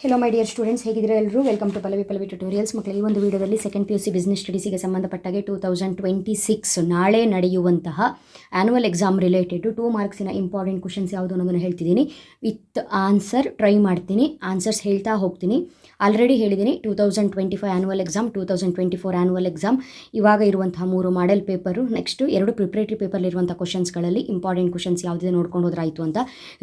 Hello my dear students, ಹೇಗಿದ್ದೀರಾ ಎಲ್ಲರೂ? Welcome to Pallavi tutorials. ಮಕ್ಕಳು, ಈ ಒಂದು ವಿಡಿಯೋದಲ್ಲಿ ಸೆಕೆಂಡ್ PUC ಬಿಸ್ನೆಸ್ ಸ್ಟಡೀಸಿಗೆ ಸಂಬಂಧಪಟ್ಟಾಗೆ 2026 ನಾಳೆ ನಡೆಯುವಂತಹ ಆ್ಯನುವಲ್ ಎಕ್ಸಾಮ್ ರಿಲೇಟೆಡ್ 2 ಮಾರ್ಕ್ಸಿನ ಇಂಪಾರ್ಟೆಂಟ್ ಕ್ವಶನ್ಸ್ ಯಾವುದು ಅನ್ನೋದನ್ನು ಹೇಳ್ತಿದ್ದೀನಿ. ವಿತ್ ಆನ್ಸರ್ ಟ್ರೈ ಮಾಡ್ತೀನಿ, ಆನ್ಸರ್ಸ್ ಹೇಳ್ತಾ ಹೋಗ್ತೀನಿ. ಆಲ್ರೆಡಿ ಹೇಳಿದ್ದೀನಿ 2025 ಆ್ಯನುವಲ್ ಎಕ್ಸಾಮ್, 2024 ಆ್ಯನುವಲ್ ಎಕ್ಸಾಮ್, ಇವಾಗ ಇರುವಂತಹ 3 ಮಾಡೆಲ್ ಪೇಪರು, ನೆಕ್ಸ್ಟು 2 ಪ್ರಿಪ್ರೇಟರಿ ಪೇಪರ್ಲಿರುವಂಥ ಕ್ವಶನ್ಸ್ಗಳಲ್ಲಿ ಇಂಪಾರ್ಟೆಂಟ್ ಕ್ವಶನ್ಸ್ ಯಾವುದಿದೆ ನೋಡ್ಕೊಂಡು ಹೋದ್ರಾಯಿತು ಅಂತ.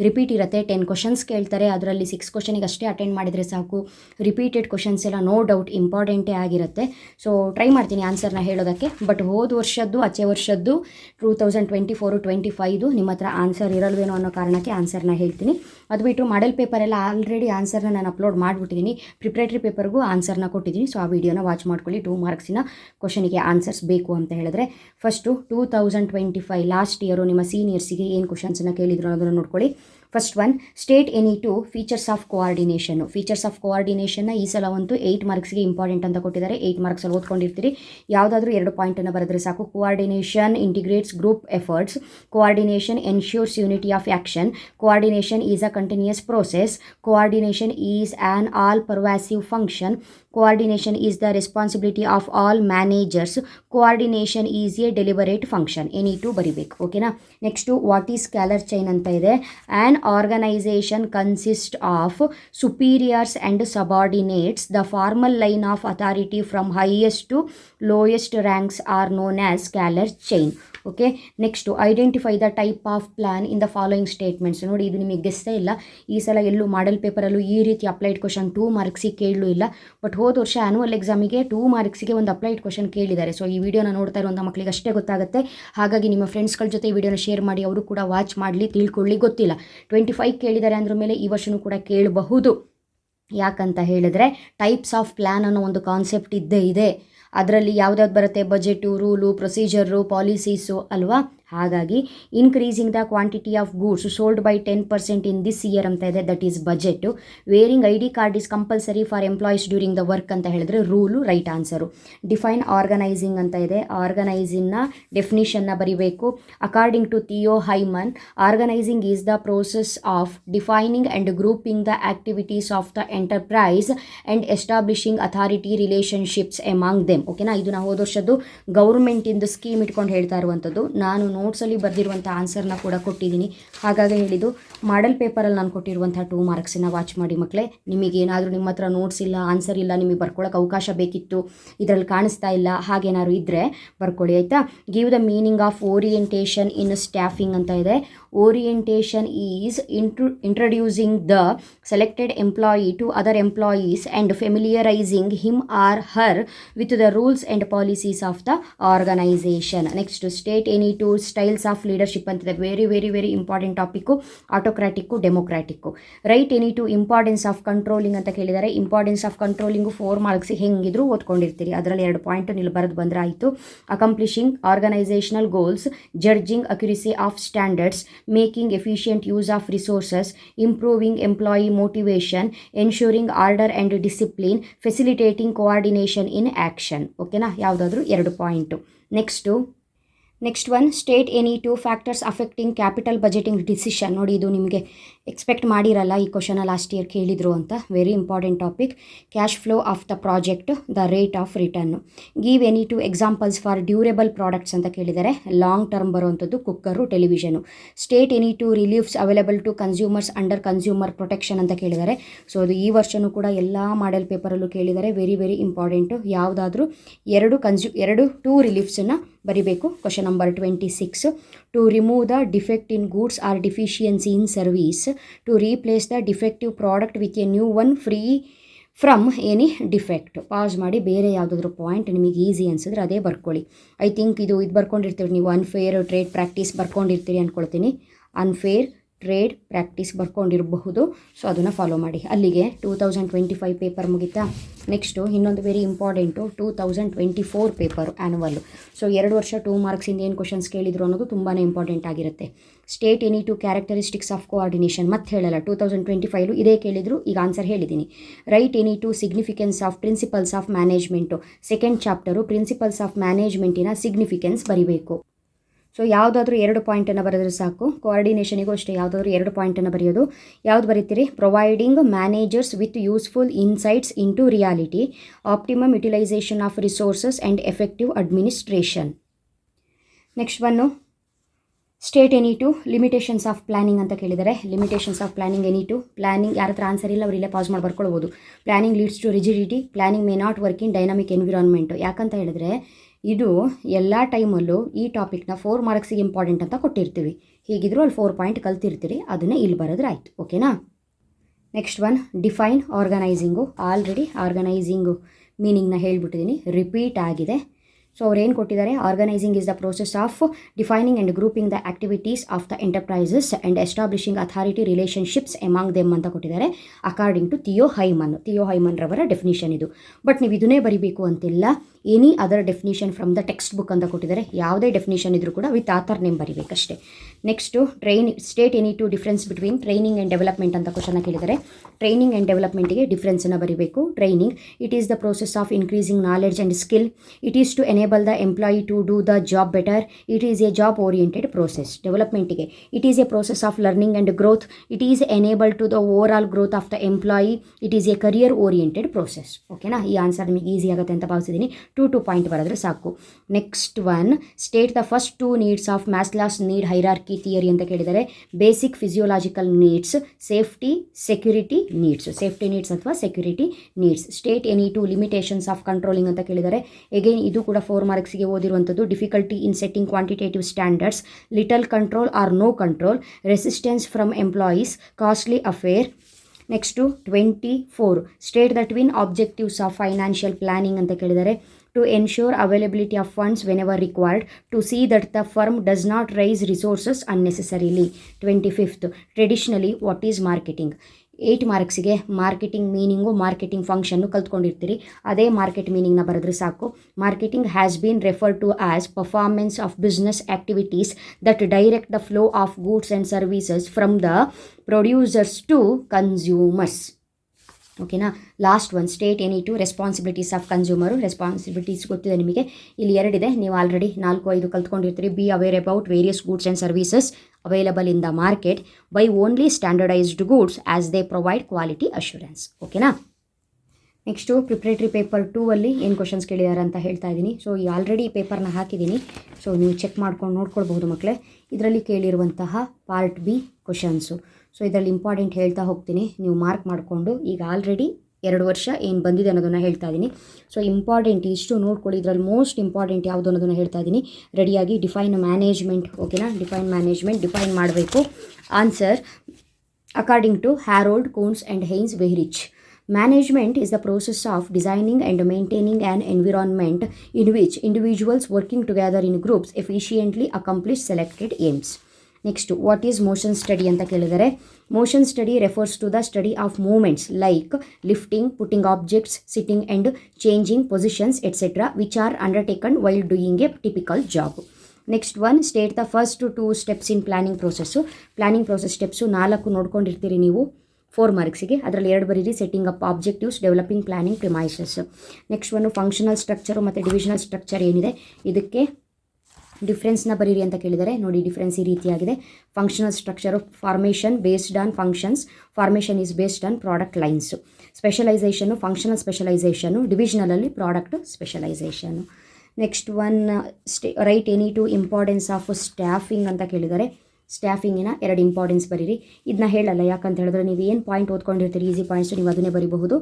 ರಿಪೀಟ್ ಇರುತ್ತೆ, 10 ಕ್ವಶನ್ಸ್ ಕೇಳ್ತಾರೆ, ಅದರಲ್ಲಿ 6 ಕ್ವಶನಿಗೆ ಅಷ್ಟೇ ಅಟೆಂಡ್ ಮಾಡಿದರೆ ಸಾಕು. ರಿಪೀಟೆಡ್ ಕ್ವಶನ್ಸ್ ಎಲ್ಲ ನೋ ಡೌಟ್ ಇಂಪಾರ್ಟೆಂಟೇ ಆಗಿರುತ್ತೆ. ಸೊ ಟ್ರೈ ಮಾಡ್ತೀನಿ ಆನ್ಸರ್ನ ಹೇಳೋದಕ್ಕೆ. ಬಟ್ ಹೋದ ವರ್ಷದ್ದು ಆಚೆ ವರ್ಷದ್ದು 2024-25 ನಿಮ್ಮ ಹತ್ರ ಆನ್ಸರ್ ಇರಲ್ವೇನೋ ಅನ್ನೋ ಕಾರಣಕ್ಕೆ ಆನ್ಸರ್ನ ಹೇಳ್ತೀನಿ. ಅದು ಬಿಟ್ಟು ಮಾಡೆಲ್ ಪೇಪರ್ ಎಲ್ಲ ಆಲ್ರೆಡಿ ಆನ್ಸರ್ನ ನಾನು ಅಪ್ಲೋಡ್ ಮಾಡಿಬಿಟ್ಟಿದ್ದೀನಿ. ಪ್ರಿಪ್ರೇಟರಿ ಪೇಪರ್ಗೂ ಆನ್ಸರ್ನ ಕೊಟ್ಟಿದ್ದೀನಿ. ಸೊ ಆ ವಿಡಿಯೋನ ವಾಚ್ ಮಾಡ್ಕೊಳ್ಳಿ. 2 ಮಾರ್ಕ್ಸಿನ ಕ್ವಶನಿಗೆ ಆನ್ಸರ್ಸ್ ಬೇಕು ಅಂತ ಹೇಳಿದ್ರೆ, ಫಸ್ಟು 2025 ಲಾಸ್ಟ್ ಇಯರು ನಿಮ್ಮ ಸೀನಿಯರ್ಸಿಗೆ ಏನು ಕ್ವಶನ್ಸನ್ನು ಕೇಳಿದ್ರು ಅನ್ನೋದನ್ನು ನೋಡ್ಕೊಳ್ಳಿ. First one, state any 2 features of coordination. Features of ಕೋಆರ್ಡಿನೇಷನ್ನ ಈ ಸಲ ಒಂದು 8 ಮಾರ್ಕ್ಸ್ಗೆ ಇಂಪಾರ್ಟೆಂಟ್ ಅಂತ ಕೊಟ್ಟಿದ್ದಾರೆ. 8 ಮಾರ್ಕ್ಸಲ್ಲಿ ಓದ್ಕೊಂಡಿರ್ತೀರಿ. ಯಾವುದಾದ್ರೂ 2 ಪಾಯಿಂಟನ್ನು ಬರೆದ್ರೆ ಸಾಕು. Coordination integrates group efforts, coordination ensures unity of action, coordination is a continuous process, coordination is an all pervasive function, coordination is the responsibility of all managers, coordination is a deliberate function. Any 2 ಬರಿಬೇಕು. ಓಕೆನಾ. Next, what is scalar chain ಅಂತ ಇದೆ. An organisation consist of superiors and subordinates. The formal line of authority from highest to lowest ranks are known as scalar chain. Okay. Next, identify the type of plan in the following statements. ನೋಡಿ, ಇದು ನಿಮಗೆ ಗೆಸ್ಸೇ ಇಲ್ಲ. ಈ ಸಲ ಎಲ್ಲೂ model ಪೇಪರಲ್ಲೂ ಈ ರೀತಿ applied question 2 ಮಾರ್ಕ್ಸಿಗೆ ಕೇಳಲೂ ಇಲ್ಲ. ಬಟ್ ಹೋದ ವರ್ಷ ಆ್ಯನುವಲ್ ಎಕ್ಸಾಮಿಗೆ 2 ಮಾರ್ಕ್ಸಿಗೆ ಒಂದು ಅಪ್ಲೈಡ್ ಕ್ವಶನ್ ಕೇಳಿದ್ದಾರೆ. ಸೊ ಈ ವಿಡಿಯೋನ ನೋಡ್ತಾ ಇರುವಂಥ ಮಕ್ಕಳಿಗೆ ಅಷ್ಟೇ ಗೊತ್ತಾಗುತ್ತೆ. ಹಾಗಾಗಿ ನಿಮ್ಮ ಫ್ರೆಂಡ್ಸ್ಗಳ ಜೊತೆ ಈ ವಿಡಿಯೋನ ಶೇರ್ ಮಾಡಿ, ಅವರು ಕೂಡ ವಾಚ್ ಮಾಡಲಿ, ತಿಳ್ಕೊಳ್ಳಿ. ಗೊತ್ತಿಲ್ಲ 25 ಕೇಳಿದ್ದಾರೆ ಅಂದ್ರ ಮೇಲೆ ಈ ವರ್ಷವೂ ಕೂಡ ಕೇಳಬಹುದು. ಯಾಕಂತ ಹೇಳಿದ್ರೆ ಟೈಪ್ಸ್ ಆಫ್ ಪ್ಲ್ಯಾನ್ ಅನ್ನೋ ಒಂದು ಕಾನ್ಸೆಪ್ಟ್ ಇದ್ದೇ ಇದೆ. ಅದರಲ್ಲಿ ಯಾವುದಾದ್ರು ಬರುತ್ತೆ, ಬಜೆಟು, ರೂಲು, ಪ್ರೊಸೀಜರು, ಪಾಲಿಸೀಸು ಅಲ್ವಾ. ಹಾಗಾಗಿ increasing the quantity of goods sold by 10% in this year ಅಂತ ಇದೆ, that is budget. Wearing ID card is compulsory for employees during the work ಅಂತ ಹೇಳಿದ್ರೆ rule, right answer. Define organising ಅಂತ ಇದೆ. ಆರ್ಗನೈಸಿಂಗ್ನ ಡೆಫಿನಿಷನ್ನ ಬರಿಬೇಕು. According to Theo Haimann, organising is the process of defining and grouping the activities of the enterprise and establishing authority relationships among them. ಓಕೆನಾ. ಇದು ನಾವು ಹೋದ ವರ್ಷದ್ದು ಗೌರ್ಮೆಂಟಿಂದು ಸ್ಕೀಮ್ ಇಟ್ಕೊಂಡು ಹೇಳ್ತಾ ಇರುವಂಥದ್ದು. ನಾನು ನೋಟ್ಸಲ್ಲಿ ಬರೆದಿರುವಂಥ ಆನ್ಸರ್ನ ಕೂಡ ಕೊಟ್ಟಿದ್ದೀನಿ. ಹಾಗಾಗಿ ಹೇಳಿದ್ದು ಮಾಡೆಲ್ ಪೇಪರಲ್ಲಿ ನಾನು ಕೊಟ್ಟಿರುವಂಥ 2 ಮಾರ್ಕ್ಸನ್ನ ವಾಚ್ ಮಾಡಿ ಮಕ್ಕಳೇ. ನಿಮಗೇನಾದರೂ ನಿಮ್ಮ ಹತ್ರ ನೋಟ್ಸ್ ಇಲ್ಲ, ಆನ್ಸರ್ ಇಲ್ಲ, ನಿಮಗೆ ಬರ್ಕೊಳ್ಳೋಕೆ ಅವಕಾಶ ಬೇಕಿತ್ತು, ಇದರಲ್ಲಿ ಕಾಣಿಸ್ತಾ ಇಲ್ಲ, ಹಾಗೇನಾದ್ರು ಇದ್ದರೆ ಬರ್ಕೊಳ್ಳಿ ಆಯಿತಾ. Give the meaning of orientation in staffing ಅಂತ ಇದೆ. Orientation is introducing the selected employee to other employees and familiarising him or her with the rules and policies of the organisation. Next, state any 2 styles of leadership ಅಂತಿದೆ. Very very very important topic. Autocratic, democratic. Right any 2 importance of controlling ಅಂತ ಕೇಳಿದ್ದಾರೆ. Importance of controlling 4 ಮಾರ್ಕ್ಸಿಗೆ ಹೆಂಗಿದ್ರು ಓದ್ಕೊಂಡಿರ್ತೀರಿ. ಅದರಲ್ಲಿ 2 point ನೀವು ಬರೆದು ಬಂದರೆ ಆಯಿತು. Accomplishing organisational goals, judging accuracy of standards, making efficient use of resources, improving employee motivation, ensuring order and discipline, facilitating coordination in action. ಓಕೆನಾ. ಯಾವುದಾದ್ರೂ 2 point. Next one, state any 2 factors affecting capital budgeting decision. ನೋಡಿ, ಇದು ನಿಮಗೆ expect ಮಾಡಿರಲ್ಲ ಈ ಕ್ವಶನ last year ಕೇಳಿದ್ರು ಅಂತ. Very important topic. Cash flow of the project, the rate of return. Give any 2 examples for durable products ಅಂತ ಕೇಳಿದ್ದಾರೆ. Long term ಬರುವಂಥದ್ದು cooker, television. State any 2 reliefs available to consumers under consumer protection ಅಂತ ಕೇಳಿದ್ದಾರೆ. So ಅದು ಈ ವರ್ಷವೂ ಕೂಡ ಎಲ್ಲ ಮಾಡೆಲ್ ಪೇಪರಲ್ಲೂ ಕೇಳಿದ್ದಾರೆ. Very very important. ಯಾವುದಾದ್ರೂ 2 ರಿಲೀಫ್ಸನ್ನು ಬರಿಬೇಕು. Question number 26, to remove the defect in goods or deficiency in service, to replace the defective product with a new one free from any defect. Pass ಮಾಡಿ ಬೇರೆ ಯಾವುದಾದ್ರೂ ಪಾಯಿಂಟ್ ನಿಮಗೆ easy ಅನಿಸಿದ್ರೆ ಅದೇ ಬರ್ಕೊಳ್ಳಿ. ಐ ಥಿಂಕ್ ಇದು ಬರ್ಕೊಂಡಿರ್ತೀರಿ ನೀವು. ಅನ್ಫೇರ್ ಟ್ರೇಡ್ ಪ್ರಾಕ್ಟೀಸ್ ಬರ್ಕೊಂಡಿರ್ತೀರಿ ಅಂದ್ಕೊಳ್ತೀನಿ. ಅನ್ಫೇರ್ ಟ್ರೇಡ್ ಪ್ರಾಕ್ಟೀಸ್ ಬರ್ಕೊಂಡಿರಬಹುದು. ಸೊ ಅದನ್ನು ಫಾಲೋ ಮಾಡಿ. ಅಲ್ಲಿಗೆ 2025 ಪೇಪರ್ ಮುಗಿತಾ. ನೆಕ್ಸ್ಟು ಇನ್ನೊಂದು very important 2024 paper annual. So 2 ವರ್ಷ 2 ಮಾರ್ಕ್ಸಿಂದ ಏನು ಕ್ವಶನ್ಸ್ ಕೇಳಿದ್ರು ಅನ್ನೋದು ತುಂಬಾ ಇಂಪಾರ್ಟೆಂಟ್ ಆಗಿರುತ್ತೆ. State any 2 characteristics of coordination. ಮತ್ತೆ ಹೇಳಲ್ಲ, 2025 ಇದೇ ಕೇಳಿದ್ರು, ಈಗ ಆನ್ಸರ್ ಹೇಳಿದ್ದೀನಿ. Right any 2 significance of principles of management. Second chapter principles of ಮ್ಯಾನೇಜ್ಮೆಂಟಿನ ಸಿಗ್ನಿಫಿಕೆನ್ಸ್ ಬರಿಬೇಕು. ಸೊ ಯಾವುದಾದ್ರೂ 2 ಪಾಯಿಂಟನ್ನು ಬರೆದ್ರೆ ಸಾಕು. ಕೋಆರ್ಡಿನೇಷನಿಗೂ ಅಷ್ಟೇ ಯಾವುದಾದ್ರೂ 2 ಪಾಯಿಂಟನ್ನು ಬರೆಯೋದು. ಯಾವ್ದು ಬರೀತೀರಿ? Providing managers with useful insights into reality, optimum utilisation of resources and effective administration. Next one state any two limitations of planning ಅಂತ ಕೇಳಿದರೆ. Limitations of planning any two. Planning ಯಾರ ಹತ್ರ ಆನ್ಸರ್ ಇಲ್ಲ ಅವರಿಲ್ಲೇ ಪಾಸ್ ಮಾಡಿ ಬರ್ಕೊಳ್ಬೋದು. Planning leads to rigidity, planning may not work in dynamic environment. ಯಾಕಂತ ಹೇಳಿದ್ರೆ ಇದು ಎಲ್ಲ ಟೈಮಲ್ಲೂ ಈ ಟಾಪಿಕ್ನ 4 ಮಾರ್ಕ್ಸಿಗೆ ಇಂಪಾರ್ಟೆಂಟ್ ಅಂತ ಕೊಟ್ಟಿರ್ತೀವಿ. ಹೀಗಿದ್ರೂ ಅಲ್ಲಿ 4 ಪಾಯಿಂಟ್ ಕಲ್ತಿರ್ತೀರಿ, ಅದನ್ನೇ ಇಲ್ಲಿ ಬರೆದ್ರೆ ಆಯಿತು. ಓಕೆನಾ? Next one define organising. Already organising ಮೀನಿಂಗ್ನ ಹೇಳ್ಬಿಟ್ಟಿದ್ದೀನಿ, ರಿಪೀಟ್ ಆಗಿದೆ. ಸೊ ಅವ್ರು ಏನು ಕೊಟ್ಟಿದ್ದಾರೆ? Organising is the process of defining and grouping the activities of the enterprises and establishing authority relationships among them ಅಂತ ಕೊಟ್ಟಿದ್ದಾರೆ, ಅಕಾರ್ಡಿಂಗ್ ಟು ಥಿಯೋ ಹೈಮನ್ ರವರ definition ಇದು. ಬಟ್ ನೀವು ಇದನ್ನೇ ಬರೀಬೇಕು ಅಂತಿಲ್ಲ, any other definition from the text book ಅಂತ ಕೊಟ್ಟಿದ್ದಾರೆ. ಯಾವುದೇ ಡೆಫಿನಿಷನ್ ಇದ್ರೂ ಕೂಡ ವಿತ್ ಆಥರ್ ನೇಮ್ ಬರೀಬೇಕಷ್ಟೇ. Next state any two difference between training and development ಅಂತ ಕ್ವಶನ್ ಕೇಳಿದರೆ. ಟ್ರೈನಿಂಗ್ ಆ್ಯಂಡ್ ಡೆವಲಪ್ಮೆಂಟಿಗೆ ಡಿಫ್ರೆನ್ಸನ್ನು ಬರೀಬೇಕು. Training, it is the process of increasing knowledge and skill. It is to enable the employee to do the job better. It is a job oriented process. Development ಗೆ it is a process of learning and growth. It is enable to the overall growth of the employee. It is a career oriented process. ಓಕೆನಾ? ಈ answer ನಿಮಗೆ easy ಆಗುತ್ತೆ ಅಂತ ಭಾವಿಸಿದ್ದೀನಿ. 2 point ಬರೆದ್ರೆ ಸಾಕು. Next one state the first 2 needs of Maslow's need hierarchy theory ಅಂತ ಕೇಳಿದರೆ. Basic physiological needs, safety security needs. Safety needs ಅಥವಾ security needs. State any two limitations of controlling ಅಂತ ಕೇಳಿದರೆ. ಎಗೈನ್ ಇದು ಕೂಡ 4 ಮಾರ್ಕ್ಸ್ಗೆ ಓದಿರುವಂಥದ್ದು. Difficulty in setting quantitative standards, little control or no control, resistance from employees, costly affair. Next 24 state the twin objectives of financial planning ಅಂತ ಕೇಳಿದರೆ. To ensure availability of funds whenever required, to see that the firm does not raise resources unnecessarily. 25 traditionally what is marketing. 8 ಮಾರ್ಕ್ಸಿಗೆ marketing meaning, marketing ಫಂಕ್ಷನ್ನು ಕಲ್ತ್ಕೊಂಡಿರ್ತೀರಿ. ಅದೇ market ಮೀನಿಂಗ್ನ ಬರೆದ್ರೆ ಸಾಕು. Marketing has been referred to as performance of business activities that direct the flow of goods and services from the producers to consumers. ಓಕೆನಾ? Last one state any two responsibilities of consumer. Responsibilities ಗೊತ್ತಿದೆ ನಿಮಗೆ, ಇಲ್ಲಿ 2 ಇದೆ. ನೀವು already 4-5 ಕಲ್ತ್ಕೊಂಡಿರ್ತೀರಿ. Be aware about various goods and services available in the market, buy only standardised goods as they provide quality assurance. ಓಕೆನಾ? Next preparatory paper 2 ಅಲ್ಲಿ ಏನು questions ಕೇಳಿದ್ದಾರೆ ಅಂತ ಹೇಳ್ತಾ ಇದ್ದೀನಿ. ಸೊ ಈ ಆಲ್ರೆಡಿ ಪೇಪರ್ನ ಹಾಕಿದ್ದೀನಿ, ಸೊ ನೀವು ಚೆಕ್ ಮಾಡ್ಕೊಂಡು ನೋಡ್ಕೊಳ್ಬಹುದು ಮಕ್ಕಳೇ. ಇದರಲ್ಲಿ ಕೇಳಿರುವಂತಹ ಪಾರ್ಟ್ ಬಿ ಕ್ವಶನ್ಸು. ಸೊ ಇದರಲ್ಲಿ ಇಂಪಾರ್ಟೆಂಟ್ ಹೇಳ್ತಾ ಹೋಗ್ತೀನಿ, ನೀವು ಮಾರ್ಕ್ ಮಾಡಿಕೊಂಡು. ಈಗ ಆಲ್ರೆಡಿ 2 ವರ್ಷ ಏನು ಬಂದಿದೆ ಅನ್ನೋದನ್ನು ಹೇಳ್ತಾ ಇದ್ದೀನಿ. ಸೊ ಇಂಪಾರ್ಟೆಂಟ್ ಇಷ್ಟು ನೋಡ್ಕೊಳ್ಳಿ. ಇದರಲ್ಲಿ ಮೋಸ್ಟ್ ಇಂಪಾರ್ಟೆಂಟ್ ಯಾವುದು ಅನ್ನೋದನ್ನು ಹೇಳ್ತಾ ಇದ್ದೀನಿ. ರೆಡಿಯಾಗಿ ಡಿಫೈನ್ ಮ್ಯಾನೇಜ್ಮೆಂಟ್. ಓಕೆನಾ? ಡಿಫೈನ್ ಮಾಡಬೇಕು. Answer according to Harold Koontz and Heinz Weihrich. Management is the process of designing and maintaining an environment in which individuals working together in groups efficiently accomplish selected aims. Next, what is motion study ಅಂತ ಕೇಳಿದರೆ. Motion study refers to the study of movements like lifting, putting objects, sitting and changing positions, etc. which are undertaken while doing a typical job. Next one, state the first 2 steps in planning process. Planning process steps 4 ನೋಡ್ಕೊಂಡಿರ್ತೀರಿ ನೀವು 4 ಮಾರ್ಕ್ಸಿಗೆ. ಅದರಲ್ಲಿ 2 ಬರೀರಿ. Setting up objectives, developing planning premises. Next one functional structure ಮತ್ತು divisional structure ಏನಿದೆ ಇದಕ್ಕೆ ಡಿಫ್ರೆನ್ಸ್ನ ಬರೀರಿ ಅಂತ ಕೇಳಿದರೆ. ನೋಡಿ ಡಿಫ್ರೆನ್ಸ್ ಈ ರೀತಿಯಾಗಿದೆ. Functional structure formation based on functions, formation is based on product lines. Specialisation functional specialisation, ಡಿವಿಷನಲಲ್ಲಿ product specialisation. Next one write any two importance of staffing ಅಂತ ಕೇಳಿದರೆ. ಸ್ಟಾಫಿಂಗಿನ 2 ಇಂಪಾರ್ಟೆನ್ಸ್ ಬರೀರಿ. ಇದನ್ನ ಹೇಳಲ್ಲ, ಯಾಕಂತ ಹೇಳಿದ್ರೆ ನೀವು ಏನು ಪಾಯಿಂಟ್ ಓದ್ಕೊಂಡಿರ್ತೀರಿ ಈಸಿ ಪಾಯಿಂಟ್ಸು ನೀವು ಅದನ್ನೇ ಬರೀಬಹುದು.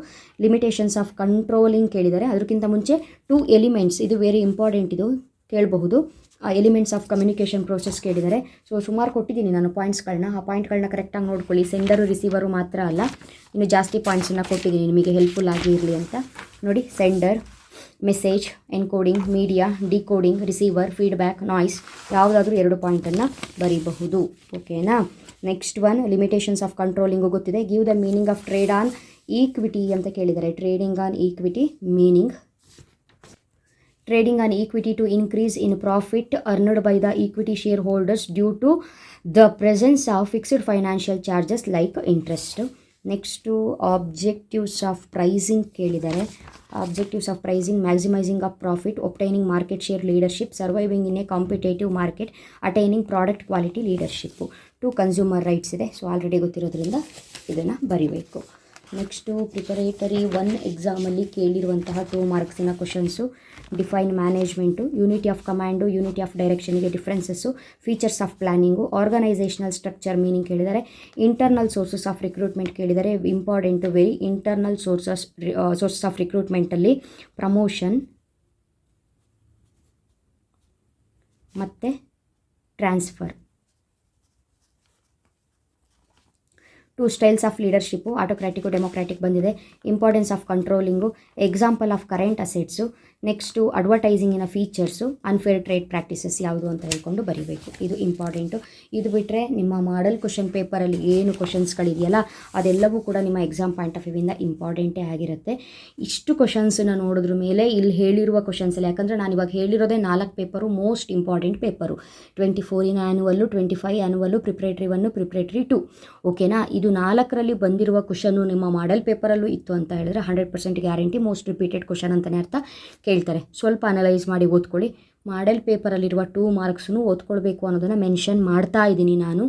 ಲಿಮಿಟೇಷನ್ಸ್ ಆಫ್ ಕಂಟ್ರೋಲಿಂಗ್ ಕೇಳಿದರೆ. ಅದಕ್ಕಿಂತ ಮುಂಚೆ 2 ಎಲಿಮೆಂಟ್ಸ್, ಇದು ವೆರಿ ಇಂಪಾರ್ಟೆಂಟ್, ಇದು ಕೇಳಬಹುದು. ಎಲಿಮೆಂಟ್ಸ್ ಆಫ್ ಕಮ್ಯುನಿಕೇಷನ್ ಪ್ರೋಸೆಸ್ ಕೇಳಿದರೆ. ಸೊ ಸುಮಾರು ಕೊಟ್ಟಿದ್ದೀನಿ ನಾನು ಪಾಯಿಂಟ್ಸ್ಗಳನ್ನ, ಆ ಪಾಯಿಂಟ್ಗಳನ್ನ ಕರೆಕ್ಟಾಗಿ ನೋಡ್ಕೊಳ್ಳಿ. ಸೆಂಡರು ರಿಸೀವರು ಮಾತ್ರ ಅಲ್ಲ, ಇನ್ನು ಜಾಸ್ತಿ ಪಾಯಿಂಟ್ಸನ್ನು ಕೊಟ್ಟಿದ್ದೀನಿ ನಿಮಗೆ ಹೆಲ್ಪ್ಫುಲ್ ಆಗಿ ಇರಲಿ ಅಂತ. ನೋಡಿ, sender, message, encoding, media, decoding, receiver, feedback, noise, ಯಾವುದಾದ್ರೂ 2 ಪಾಯಿಂಟನ್ನು ಬರೀಬಹುದು. ಓಕೆನಾ? Next one limitations of controlling ಗೊತ್ತಿದೆ. Give the meaning of trade on equity ಅಂತ ಕೇಳಿದ್ದಾರೆ. Trading on equity meaning. Trading on equity to increase in profit earned by the equity shareholders due to the presence of fixed financial charges like interest. Next objectives of pricing ಕೇಳಿದ್ದಾರೆ. Objectives of pricing: maximising of profit, obtaining market share leadership, surviving in a competitive market, attaining product quality leadership. 2 consumer rights ಇದೆ, so already ಗೊತ್ತಿರೋದ್ರಿಂದ ಇದನ್ನು ಬರಿಬೇಕು. Next preparatory 1 ಎಕ್ಸಾಮಲ್ಲಿ ಕೇಳಿರುವಂತಹ 2 ಮಾರ್ಕ್ಸಿನ questions: define management, unity of command, unity of ಡೈರೆಕ್ಷನ್ಗೆ differences, features of planning, organisational structure meaning ಕೇಳಿದ್ದಾರೆ, internal sources of recruitment ಕೇಳಿದ್ದಾರೆ. Important very. Internal sources of ರಿಕ್ರೂಟ್ಮೆಂಟಲ್ಲಿ ಪ್ರಮೋಷನ್ ಮತ್ತು transfer. 2 styles of leadership, autocratic democratic ಬಂದಿದೆ. Importance of controlling, example of current assets. Next ಅಡ್ವರ್ಟೈಸಿಂಗಿನ features, unfair trade practices ಯಾವುದು ಅಂತ ಹೇಳ್ಕೊಂಡು ಬರೀಬೇಕು. ಇದು ಇಂಪಾರ್ಟೆಂಟು. ಇದು ಬಿಟ್ಟರೆ ನಿಮ್ಮ ಮಾಡಲ್ ಕ್ವಶನ್ ಪೇಪರಲ್ಲಿ ಏನು ಕ್ವಶನ್ಸ್ಗಳಿದೆಯಲ್ಲ ಅದೆಲ್ಲವೂ ಕೂಡ ನಿಮ್ಮ ಎಕ್ಸಾಮ್ ಪಾಯಿಂಟ್ ಆಫ್ ವ್ಯೂವಿಂದ ಇಂಪಾರ್ಟೆಂಟೇ ಆಗಿರುತ್ತೆ. ಇಷ್ಟು ಕ್ವಶನ್ಸನ್ನ ನೋಡಿದ್ರ ಮೇಲೆ ಇಲ್ಲಿ ಹೇಳಿರುವ ಕ್ವಶನ್ಸಲ್ಲಿ, ಯಾಕಂದರೆ ನಾನು ಇವಾಗ ಹೇಳಿರೋದೇ 4 paper most important paper. 24 annual, 25 annual, preparatory 1, preparatory 2. ಓಕೆನಾ? ಇದು 4ರಲ್ಲಿ ಬಂದಿರುವ ಕ್ವಶನ್ನು ನಿಮ್ಮ ಮಾಡಲ್ ಪೇಪರಲ್ಲೂ ಇತ್ತು ಅಂತ ಹೇಳಿದ್ರೆ 100% ಗ್ಯಾರಂಟಿ ಮೋಸ್ಟ್ ರಿಪೀಟೆಡ್ ಕ್ವಶನ್ ಅಂತಲೇ ಅರ್ಥ. ಕೇಳ್ತಾರೆ, ಸ್ವಲ್ಪ ಅನಲೈಸ್ ಮಾಡಿ ಓದ್ಕೊಳ್ಳಿ. ಮಾಡಲ್ ಪೇಪರಲ್ಲಿರುವ 2 ಮಾರ್ಕ್ಸನ್ನು ಓದ್ಕೊಳ್ಬೇಕು ಅನ್ನೋದನ್ನು ಮೆನ್ಷನ್ ಮಾಡ್ತಾ ಇದ್ದೀನಿ ನಾನು.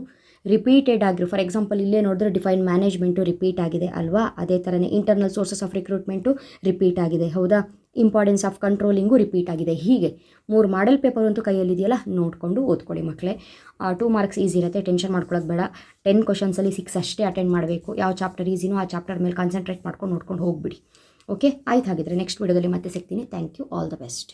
ರಿಪೀಟೆಡ್ ಆಗಿರೋ, ಫಾರ್ ಎಕ್ಸಾಂಪಲ್ ಇಲ್ಲೇ ನೋಡಿದ್ರೆ ಡಿಫೈನ್ ಮ್ಯಾನೇಜ್ಮೆಂಟು ರಿಪೀಟ್ ಆಗಿದೆ ಅಲ್ವಾ? ಅದೇ ಥರನೇ internal sources of recruitment repeat ಆಗಿದೆ, ಹೌದಾ? ಇಂಪಾರ್ಟೆನ್ಸ್ ಆಫ್ ಕಂಟ್ರೋಲಿಂಗು ರಿಪೀಟ್ ಆಗಿದೆ. ಹೀಗೆ 3 ಮಾಡಲ್ ಪೇಪರ್ ಅಂತೂ ಕೈಯಲ್ಲಿದೆಯಲ್ಲ, ನೋಡಿಕೊಂಡು ಓದ್ಕೊಳ್ಳಿ ಮಕ್ಕಳೇ. 2 ಮಾರ್ಕ್ಸ್ ಈಸಿ ಇರುತ್ತೆ, ಟೆನ್ಷನ್ ಮಾಡ್ಕೊಳ್ಳೋದು ಬೇಡ. 10 ಕ್ವಶನ್ಸಲ್ಲಿ 6 ಅಷ್ಟೇ ಅಟೆಂಡ್ ಮಾಡಬೇಕು. ಯಾವ ಚಾಪ್ಟರ್ ಈಸಿನೋ ಆ ಚಾಪ್ಟರ್ ಮೇಲೆ ಕಾನ್ಸಂಟ್ರೇಟ್ ಮಾಡ್ಕೊಂಡು ನೋಡ್ಕೊಂಡು ಹೋಗ್ಬಿಡಿ. ಓಕೆ, ಆಯ್ತು. ಹಾಗಿದ್ರೆ ನೆಕ್ಸ್ಟ್ ವಿಡಿಯೋದಲ್ಲಿ ಮತ್ತೆ ಸಿಗ್ತೀನಿ. Thank you. All the best.